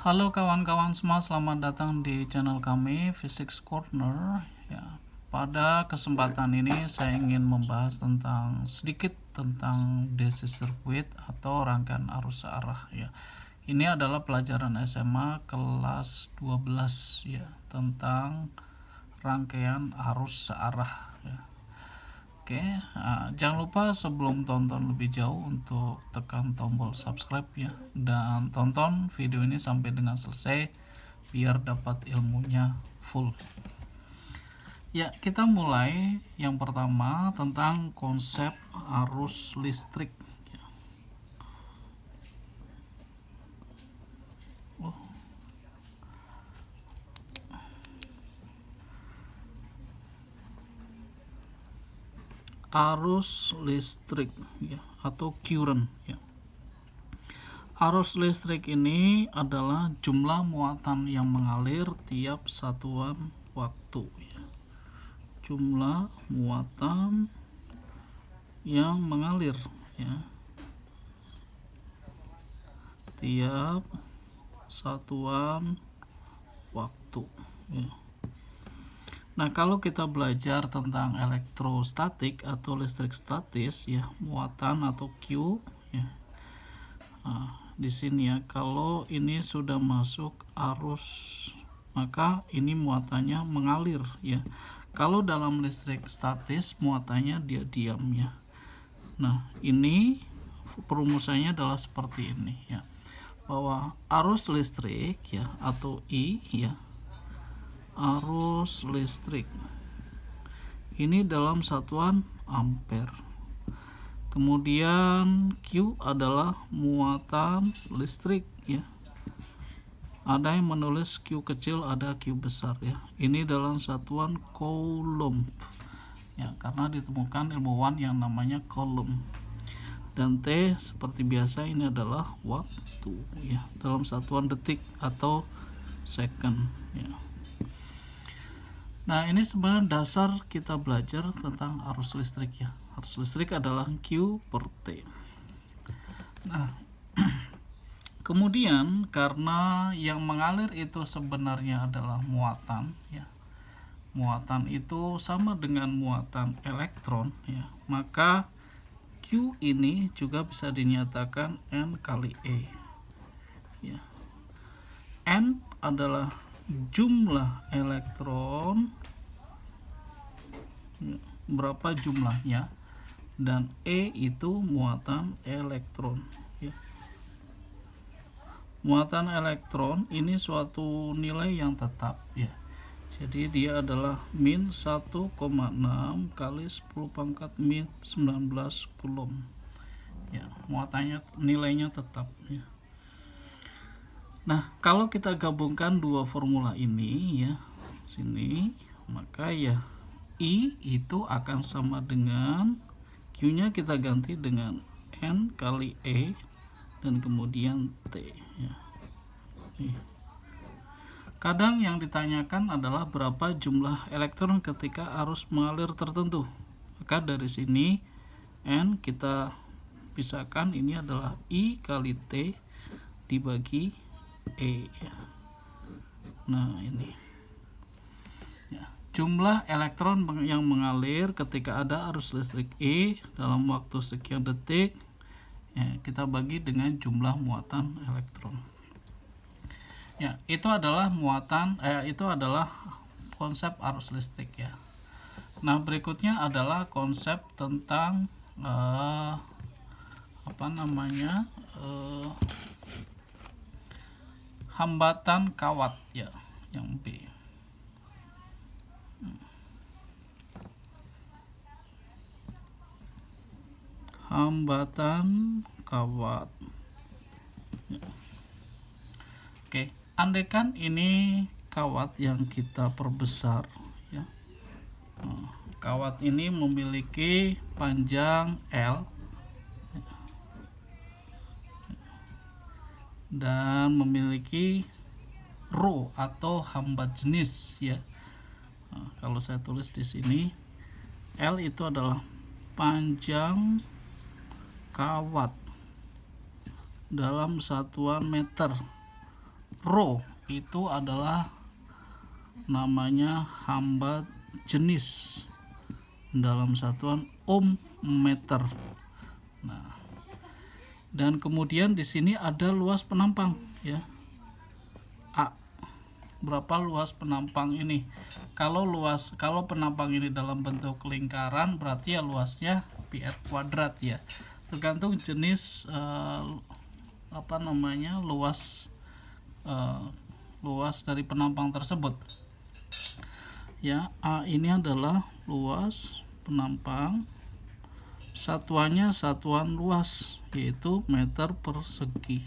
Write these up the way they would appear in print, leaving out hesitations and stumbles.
Halo kawan-kawan semua, selamat datang di channel kami Physics Corner. Ya, pada kesempatan ini saya ingin membahas sedikit tentang DC circuit atau rangkaian arus searah ya. Ini adalah pelajaran SMA kelas 12 ya, tentang rangkaian arus searah ya. Oke, jangan lupa sebelum tonton lebih jauh untuk tekan tombol subscribe ya, dan tonton video ini sampai dengan selesai biar dapat ilmunya full. Ya, kita mulai yang pertama tentang konsep arus listrik. Arus listrik ya, atau current ya. Arus listrik ini adalah jumlah muatan yang mengalir tiap satuan waktu ya. Jumlah muatan yang mengalir ya, tiap satuan waktu ya. Nah, kalau kita belajar tentang elektrostatik atau listrik statis ya, muatan atau Q ya. Nah, di sini ya, kalau ini sudah masuk arus, maka ini muatannya mengalir ya. Kalau dalam listrik statis muatannya dia diam ya. Nah, ini perumusannya adalah seperti ini ya, bahwa arus listrik ya, atau I ya, arus listrik ini dalam satuan ampere. Kemudian Q adalah muatan listrik ya. Ada yang menulis Q kecil, ada Q besar ya. Ini dalam satuan coulomb ya, karena ditemukan ilmuwan yang namanya Coulomb. Dan T seperti biasa ini adalah waktu ya, dalam satuan detik atau second ya. Nah, ini sebenarnya dasar kita belajar tentang arus listrik ya. Arus listrik adalah Q per T. Nah, kemudian karena yang mengalir itu sebenarnya adalah muatan ya. Muatan itu sama dengan muatan elektron ya. Maka Q ini juga bisa dinyatakan N kali E ya. N adalah jumlah elektron ya, berapa jumlahnya, dan E itu muatan elektron ya. Muatan elektron ini suatu nilai yang tetap ya. Jadi dia adalah min 1,6 kali 10 pangkat min 19 coulomb ya. Muatannya nilainya tetap ya. Nah, kalau kita gabungkan dua formula ini ya, sini, maka ya I itu akan sama dengan Q-nya kita ganti dengan N kali E dan kemudian T ya. Kadang yang ditanyakan adalah berapa jumlah elektron ketika arus mengalir tertentu. Maka dari sini N kita pisahkan, ini adalah I kali T dibagi E ya. Nah, ini ya, jumlah elektron yang mengalir ketika ada arus listrik E dalam waktu sekian detik ya, kita bagi dengan jumlah muatan elektron ya. Itu adalah itu adalah konsep arus listrik ya. Nah, berikutnya adalah konsep tentang hambatan kawat ya, yang B. Hambatan kawat ya. Oke, andaikan ini kawat yang kita perbesar ya. Kawat ini memiliki panjang L dan memiliki rho atau hambat jenis ya. Nah, kalau saya tulis di sini, L itu adalah panjang kawat dalam satuan meter Rho itu adalah namanya hambat jenis dalam satuan ohm meter. Nah, dan kemudian di sini ada luas penampang ya. A. Berapa luas penampang ini? Kalau penampang ini dalam bentuk lingkaran, berarti ya luasnya πr kuadrat ya. Tergantung jenis luas dari penampang tersebut. Ya, A ini adalah luas penampang, satuannya satuan luas yaitu meter persegi.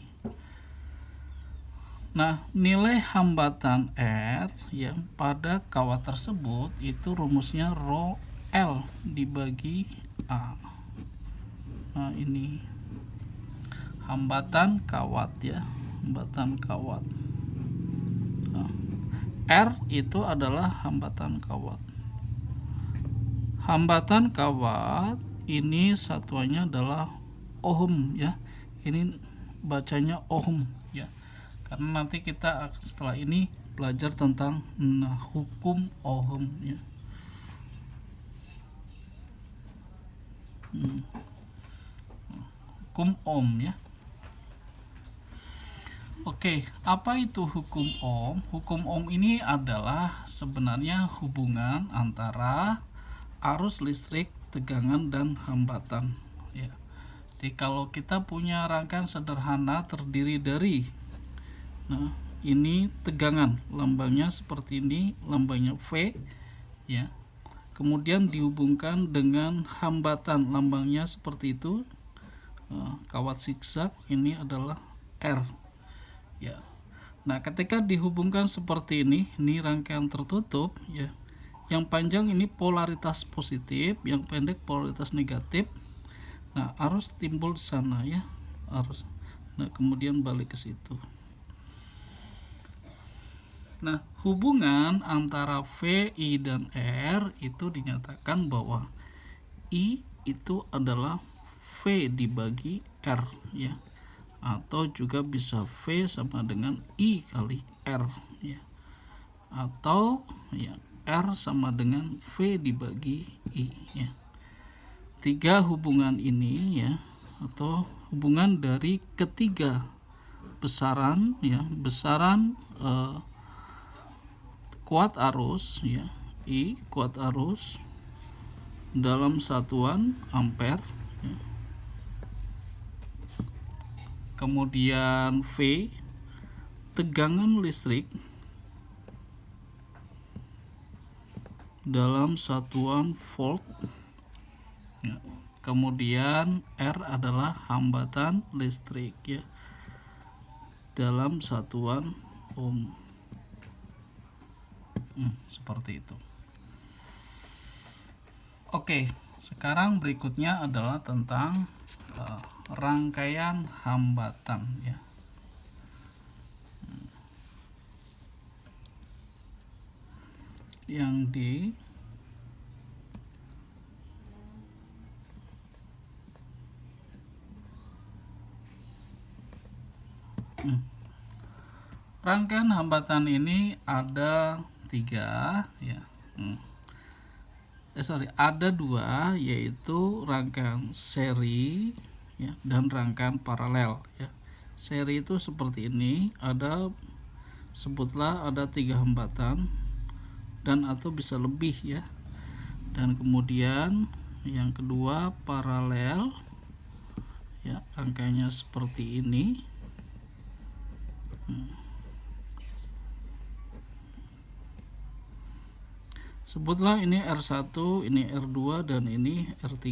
Nah, nilai hambatan R yang pada kawat tersebut itu rumusnya rho L dibagi A. Nah, ini hambatan kawat ya, hambatan kawat. Nah, R itu adalah hambatan kawat. Hambatan kawat ini satuannya adalah ohm ya. Ini bacanya ohm ya. Karena nanti kita setelah ini belajar tentang hukum ohm ya. Hukum ohm ya. Oke, apa itu hukum ohm? Hukum ohm ini adalah sebenarnya hubungan antara arus listrik, tegangan, dan hambatan ya. Jadi kalau kita punya rangkaian sederhana terdiri dari, nah ini tegangan, lambangnya seperti ini, lambangnya V ya. Kemudian dihubungkan dengan hambatan, lambangnya seperti itu, kawat zigzag, ini adalah R ya. Nah, ketika dihubungkan seperti ini rangkaian tertutup ya. Yang panjang ini polaritas positif, yang pendek polaritas negatif. Nah, arus timbul di sana ya, arus. Nah, kemudian balik ke situ. Nah, hubungan antara V, I, dan R itu dinyatakan bahwa I itu adalah V dibagi R ya. Atau juga bisa V sama dengan I kali R ya. Atau ya R sama dengan V dibagi I ya. Tiga hubungan ini ya, atau hubungan dari ketiga besaran ya, besaran kuat arus ya, I kuat arus dalam satuan ampere ya. Kemudian V tegangan listrik dalam satuan volt ya. Kemudian R adalah hambatan listrik ya, dalam satuan ohm. Seperti itu. Oke, sekarang berikutnya adalah tentang rangkaian hambatan ya. Yang di rangkaian hambatan ini ada tiga ya. Ada dua, yaitu rangkaian seri ya, dan rangkaian paralel ya. Seri itu seperti ini, sebutlah ada 3 hambatan dan atau bisa lebih ya. Dan kemudian yang kedua paralel ya, rangkaiannya seperti ini. Sebutlah ini R1, ini R2, dan ini R3,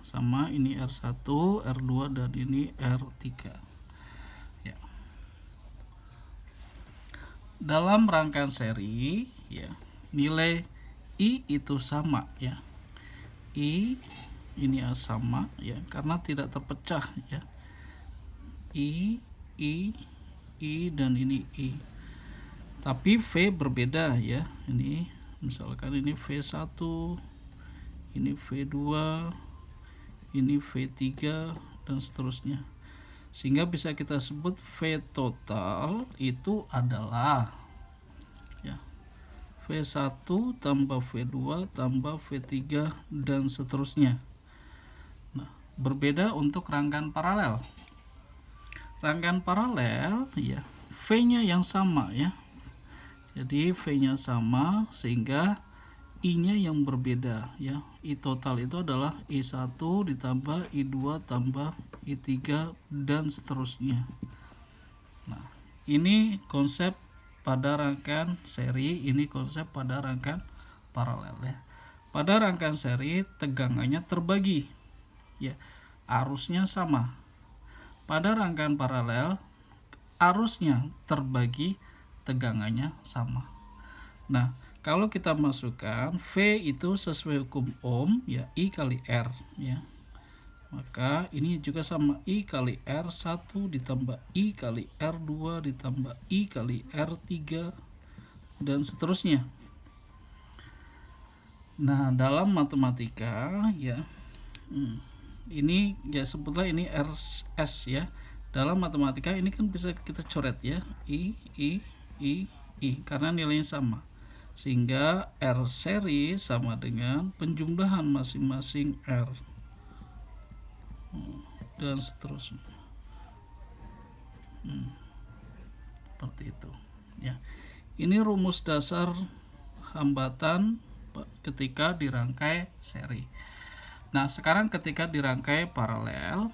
sama ini R1, R2, dan ini R3 ya. Dalam rangkaian seri ya, nilai I itu sama ya. I ini sama ya, karena tidak terpecah ya. I, dan ini I. Tapi V berbeda ya. Ini misalkan ini V1, ini V2, ini V3, dan seterusnya. Sehingga bisa kita sebut V total itu adalah ya, V1 tambah V2 tambah V3 dan seterusnya. Nah, berbeda untuk rangkaian paralel. Rangkaian paralel ya, V-nya yang sama ya. Jadi V-nya sama sehingga I-nya yang berbeda ya. I total itu adalah I1 ditambah I2 tambah I3 dan seterusnya. Nah, ini konsep pada rangkaian seri, ini konsep pada rangkaian paralel ya. Pada rangkaian seri tegangannya terbagi ya. Arusnya sama. Pada rangkaian paralel arusnya terbagi, tegangannya sama. Nah, kalau kita masukkan V itu sesuai hukum Ohm ya, I kali R ya. Maka ini juga sama, I kali R1 ditambah I kali R2 ditambah I kali R3 dan seterusnya. Nah, dalam matematika ya, ini ya sebutlah ini RS ya. Dalam matematika ini kan bisa kita coret ya, I karena nilainya sama. Sehingga R seri sama dengan penjumlahan masing-masing R dan seterusnya. Seperti itu ya. Ini rumus dasar hambatan ketika dirangkai seri. Nah, sekarang ketika dirangkai paralel,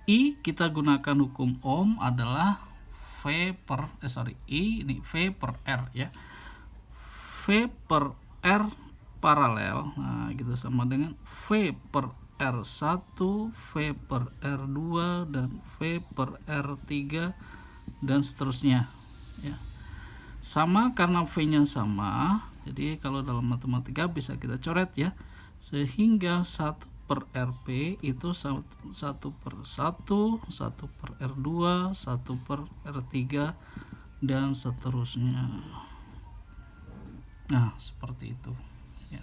I kita gunakan hukum Ohm adalah I ini V per R ya. V per R paralel, nah gitu sama dengan V per R1, V per R2 dan V per R3 dan seterusnya ya. Sama karena V-nya sama, jadi kalau dalam matematika bisa kita coret ya. Sehingga 1 per RP itu 1 per 1, 1 per R2, 1 per R3 dan seterusnya. Nah, seperti itu ya.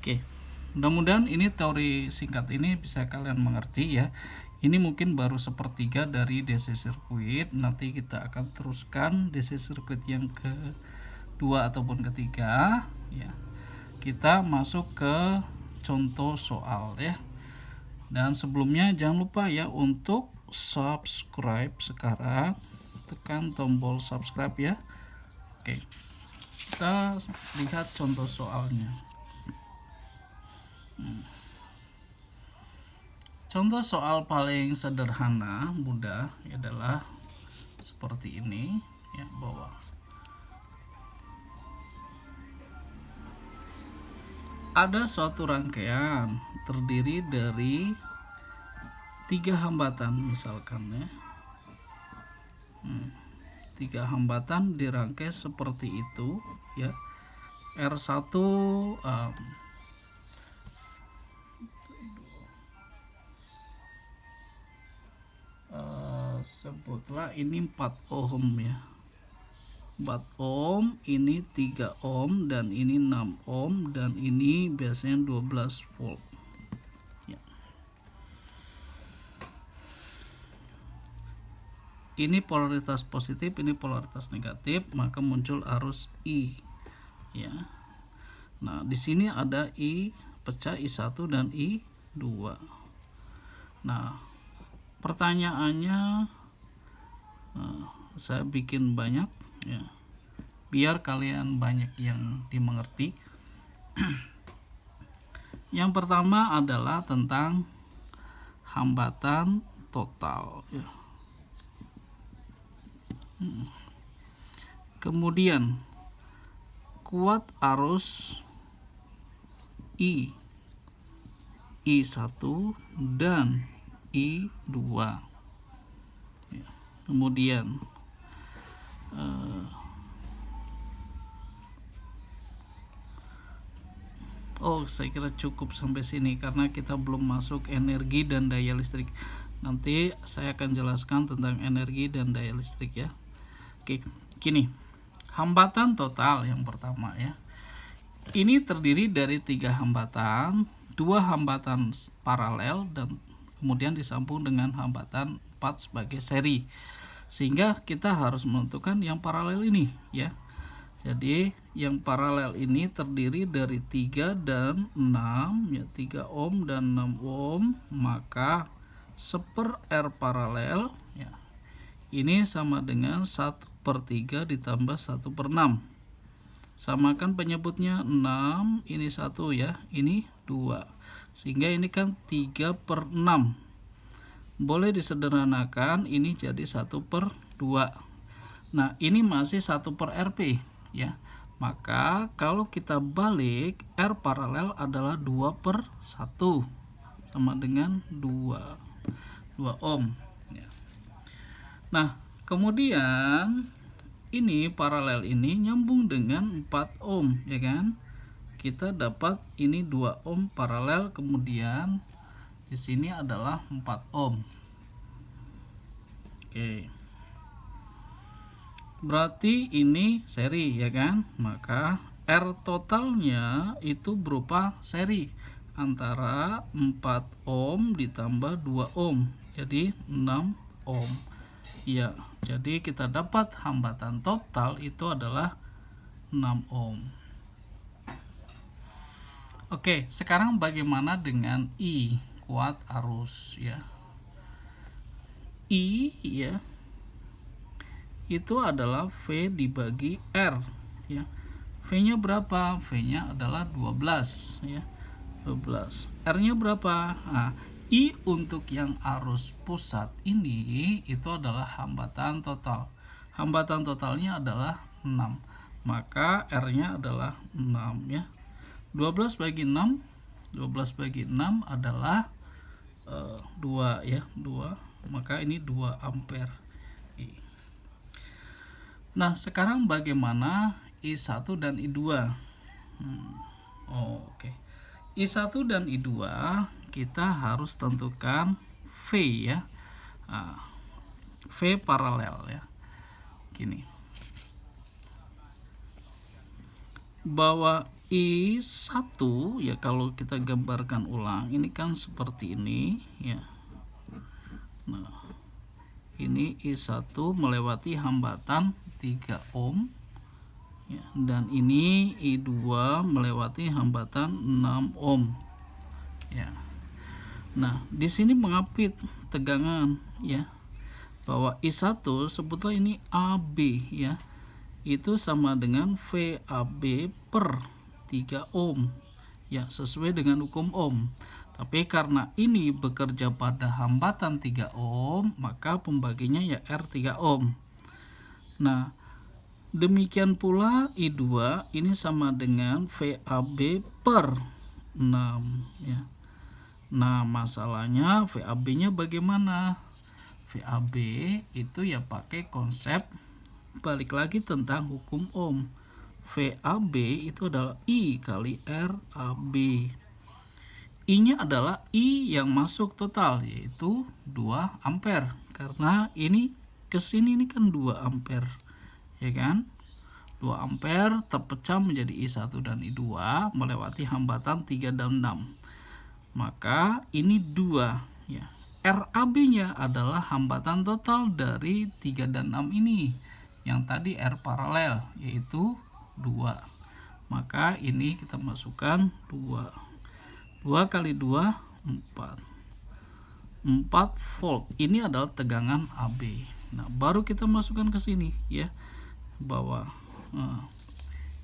Oke, mudah-mudahan ini teori singkat ini bisa kalian mengerti ya. Ini mungkin baru sepertiga dari DC sirkuit. Nanti kita akan teruskan DC sirkuit yang kedua ataupun ketiga ya. Kita masuk ke contoh soal ya. Dan sebelumnya jangan lupa ya untuk subscribe sekarang. Tekan tombol subscribe ya. Oke. Kita lihat contoh soalnya. Contoh soal paling sederhana, mudah adalah seperti ini ya, bahwa ada suatu rangkaian terdiri dari 3 hambatan misalkan ya. 3 hambatan dirangkai seperti itu ya. R1 sebutlah ini 4 ohm ya. 4 ohm, ini 3 ohm dan ini 6 ohm dan ini biasanya 12 volt ya. Ini polaritas positif, ini polaritas negatif, maka muncul arus I ya. Nah, di sini ada I pecah I1 dan I2. Nah, pertanyaannya saya bikin banyak ya, biar kalian banyak yang dimengerti. Yang pertama adalah tentang hambatan total ya. Kemudian kuat arus I1 dan I2 ya. Kemudian saya kira cukup sampai sini karena kita belum masuk energi dan daya listrik. Nanti saya akan jelaskan tentang energi dan daya listrik ya. Oke, gini. Hambatan total yang pertama ya. Ini terdiri dari 3 hambatan, dua hambatan paralel dan kemudian disambung dengan hambatan 4 sebagai seri, sehingga kita harus menentukan yang paralel ini ya. Jadi yang paralel ini terdiri dari 3 dan 6 ya, 3 ohm dan 6 ohm, maka 1/R paralel ya, ini sama dengan 1/3 ditambah 1/6. Samakan penyebutnya 6, ini 1 ya, ini 2, sehingga ini kan 3/6. Boleh disederhanakan, ini jadi 1/2. Nah ini masih 1/Rp ya. Maka kalau kita balik, R paralel adalah 2/1 sama dengan 2 ohm ya. Nah kemudian ini paralel ini nyambung dengan 4 ohm ya kan. Kita dapat ini 2 ohm paralel, kemudian di sini adalah 4 ohm. Oke. Berarti ini seri ya kan. Maka R totalnya itu berupa seri antara 4 ohm ditambah 2 ohm. Jadi 6 ohm. Ya, jadi kita dapat hambatan total itu adalah 6 ohm. Oke, sekarang bagaimana dengan I, kuat arus ya. I ya, itu adalah V dibagi R ya. V-nya berapa? V-nya adalah 12 ya. 12. R-nya berapa? Nah, I untuk yang arus pusat ini itu adalah hambatan total. Hambatan totalnya adalah 6. Maka R-nya adalah 6 ya. 12 bagi 6, 12 bagi 6 adalah 2 ya, 2. Maka ini 2 ampere. Nah, sekarang bagaimana I1 dan I2? Oke. I1 dan I2 kita harus tentukan V ya. V paralel ya. Gini. Bahwa I1 ya, kalau kita gambarkan ulang, ini kan seperti ini ya. Nah, ini I1 melewati hambatan 3 ohm ya, dan ini I2 melewati hambatan 6 ohm ya. Nah di sini mengapit tegangan ya, bahwa I1 sebutlah ini AB ya, itu sama dengan VAB per 3 ohm ya, sesuai dengan hukum ohm. Tapi karena ini bekerja pada hambatan 3 ohm, maka pembaginya ya R3 ohm. Nah, demikian pula I2 ini sama dengan VAB per 6 ya. Nah, masalahnya VAB-nya bagaimana? VAB itu ya pakai konsep, balik lagi tentang hukum ohm. VAB itu adalah I kali RAB. I-nya adalah I yang masuk total, yaitu 2 ampere. Karena ini kesini ini kan 2 ampere ya kan. 2 ampere terpecah menjadi I1 dan I2 melewati hambatan 3 dan 6. Maka ini 2 ya. RAB-nya adalah hambatan total dari 3 dan 6 ini. Yang tadi R paralel yaitu 2. Maka ini kita masukkan 2. 2 kali 2 4. 4 volt. Ini adalah tegangan AB. Nah, baru kita masukkan ke sini ya, bahwa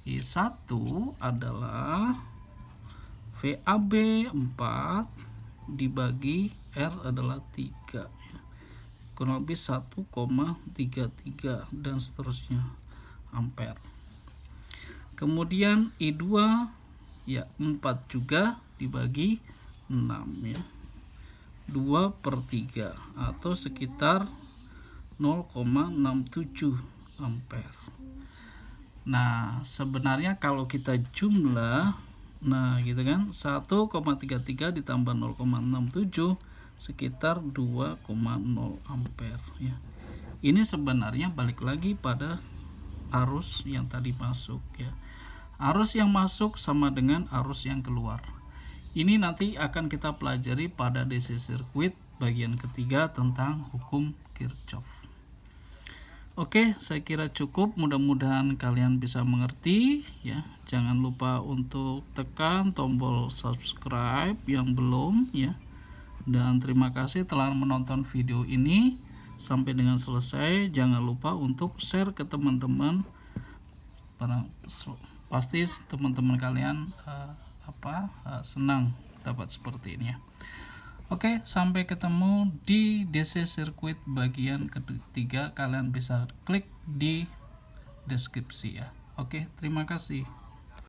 I1 adalah VAB 4 dibagi R adalah 3 ya. Kurang lebih 1,33 dan seterusnya ampere. Kemudian I2 ya 4 juga dibagi 6 ya, 2/3 atau sekitar 0,67 ampere. Nah, sebenarnya kalau kita jumlah, nah gitu kan, 1,33 ditambah 0,67 sekitar 2,0 ampere ya. Ini sebenarnya balik lagi pada arus yang tadi masuk ya. Arus yang masuk sama dengan arus yang keluar. Ini nanti akan kita pelajari pada DC Circuit bagian ketiga tentang hukum Kirchhoff. Oke, saya kira cukup. Mudah-mudahan kalian bisa mengerti ya. Jangan lupa untuk tekan tombol subscribe yang belum ya. Dan terima kasih telah menonton video ini sampai dengan selesai. Jangan lupa untuk share ke teman-teman. Pasti teman-teman kalian senang dapat seperti ini ya. Oke, sampai ketemu di DC Circuit bagian ketiga. Kalian bisa klik di deskripsi ya. Oke, terima kasih.